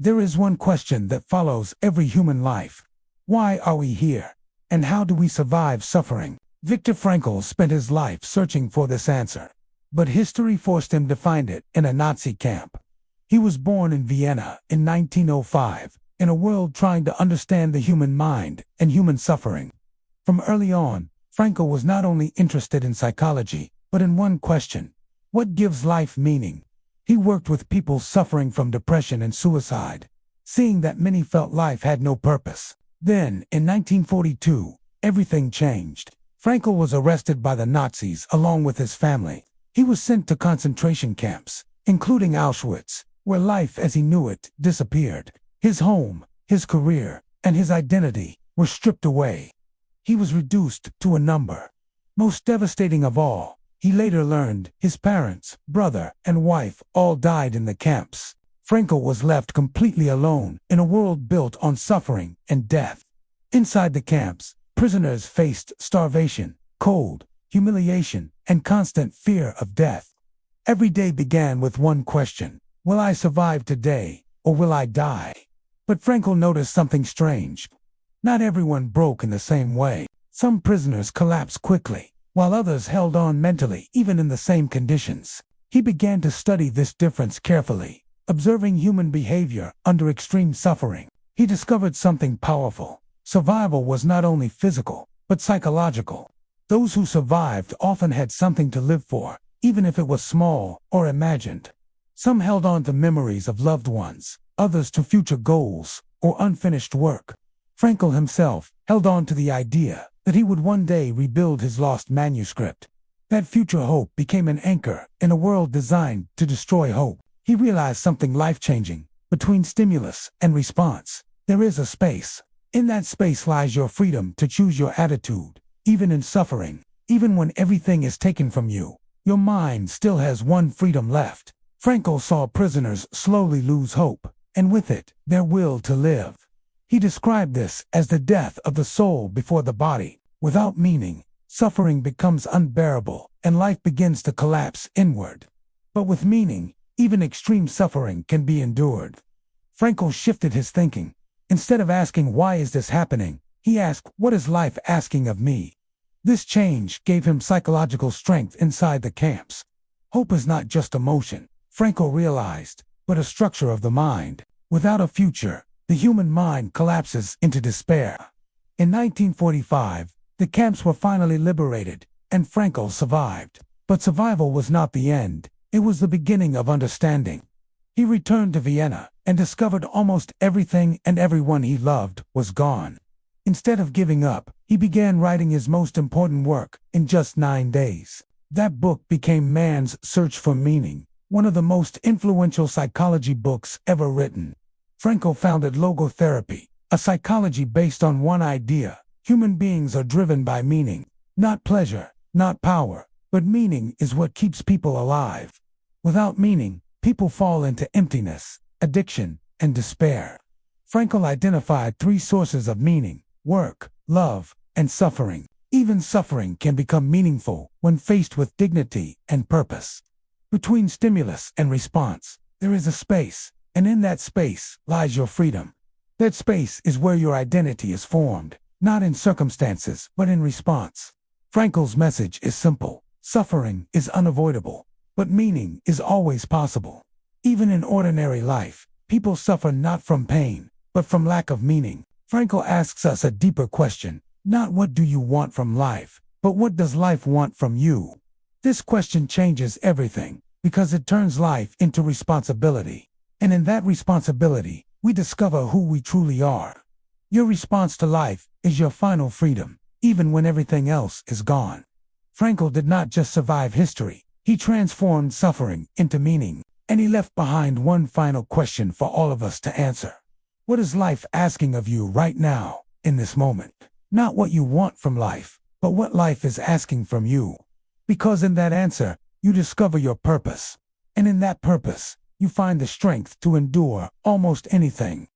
There is one question that follows every human life. Why are we here? And how do we survive suffering? Viktor Frankl spent his life searching for this answer. But history forced him to find it in a Nazi camp. He was born in Vienna in 1905, in a world trying to understand the human mind and human suffering. From early on, Frankl was not only interested in psychology, but in one question: what gives life meaning? He worked with people suffering from depression and suicide, seeing that many felt life had no purpose. Then, in 1942, everything changed. Frankl was arrested by the Nazis along with his family. He was sent to concentration camps, including Auschwitz, where life as he knew it disappeared. His home, his career, and his identity were stripped away. He was reduced to a number. Most devastating of all, he later learned his parents, brother, and wife all died in the camps. Frankl was left completely alone in a world built on suffering and death. Inside the camps, prisoners faced starvation, cold, humiliation, and constant fear of death. Every day began with one question: will I survive today, or will I die? But Frankl noticed something strange. Not everyone broke in the same way. Some prisoners collapsed quickly, while others held on mentally even in the same conditions. He began to study this difference carefully, observing human behavior under extreme suffering. He discovered something powerful. Survival was not only physical, but psychological. Those who survived often had something to live for, even if it was small or imagined. Some held on to memories of loved ones, others to future goals or unfinished work. Frankl himself held on to the idea that he would one day rebuild his lost manuscript. That future hope became an anchor in a world designed to destroy hope. He realized something life-changing: between stimulus and response, there is a space. In that space lies your freedom to choose your attitude. Even in suffering, even when everything is taken from you, your mind still has one freedom left. Frankl saw prisoners slowly lose hope, and with it, their will to live. He described this as the death of the soul before the body. Without meaning, suffering becomes unbearable, and life begins to collapse inward. But with meaning, even extreme suffering can be endured. Frankl shifted his thinking. Instead of asking, "Why is this happening?" he asked, "What is life asking of me?" This change gave him psychological strength inside the camps. Hope is not just emotion, Frankl realized, but a structure of the mind. Without a future, the human mind collapses into despair. In 1945, the camps were finally liberated, and Frankl survived. But survival was not the end, it was the beginning of understanding. He returned to Vienna and discovered almost everything and everyone he loved was gone. Instead of giving up, he began writing his most important work in just 9 days. That book became Man's Search for Meaning, one of the most influential psychology books ever written. Frankl founded logotherapy, a psychology based on one idea: human beings are driven by meaning. Not pleasure, not power, but meaning is what keeps people alive. Without meaning, people fall into emptiness, addiction, and despair. Frankl identified 3 sources of meaning: work, love, and suffering. Even suffering can become meaningful when faced with dignity and purpose. Between stimulus and response, there is a space, and in that space lies your freedom. That space is where your identity is formed, not in circumstances, but in response. Frankl's message is simple: suffering is unavoidable, but meaning is always possible. Even in ordinary life, people suffer not from pain, but from lack of meaning. Frankl asks us a deeper question: not what do you want from life, but what does life want from you? This question changes everything, because it turns life into responsibility. And in that responsibility, we discover who we truly are. Your response to life is your final freedom, even when everything else is gone. Frankl did not just survive history, he transformed suffering into meaning, and he left behind one final question for all of us to answer. What is life asking of you right now, in this moment? Not what you want from life, but what life is asking from you. Because in that answer, you discover your purpose. And in that purpose, you find the strength to endure almost anything.